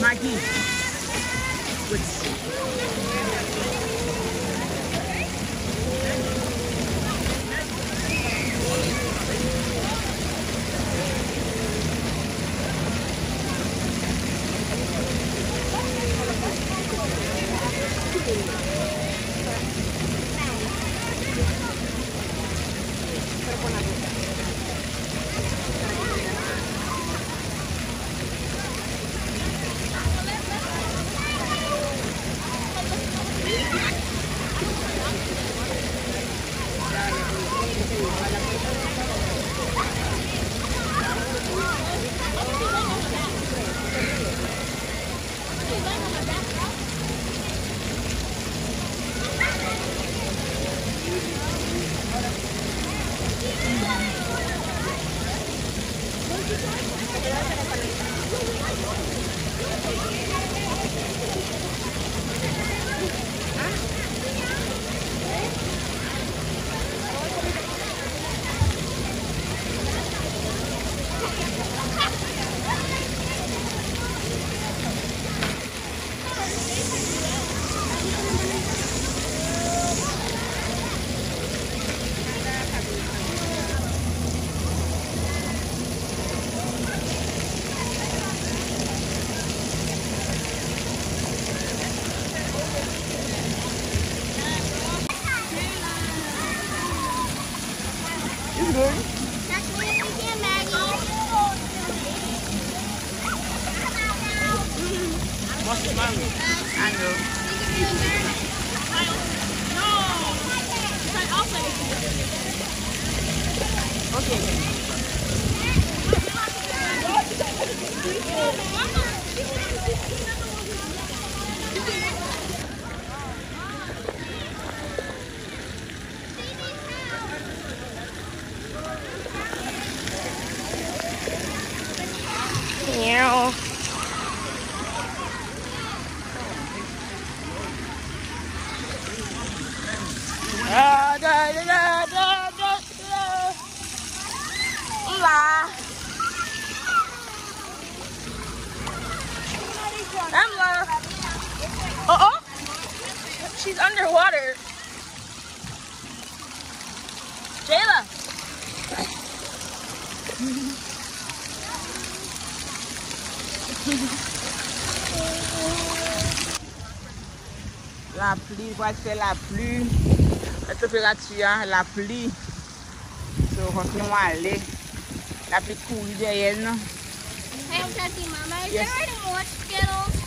Maggie. With Meow. Emma. Uh-oh. She's underwater. Jayla. la pluie, voilà c'est la pluie. La température, la pluie. So, continuons à aller. La pluie court derrière nous. Hey, I'm touching Mama. Is Yes. there any more Skittles?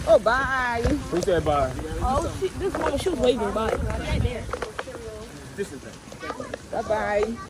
Oh, bye. Who said bye? Oh, this woman, she was waving. Bye. This is it. Bye-bye.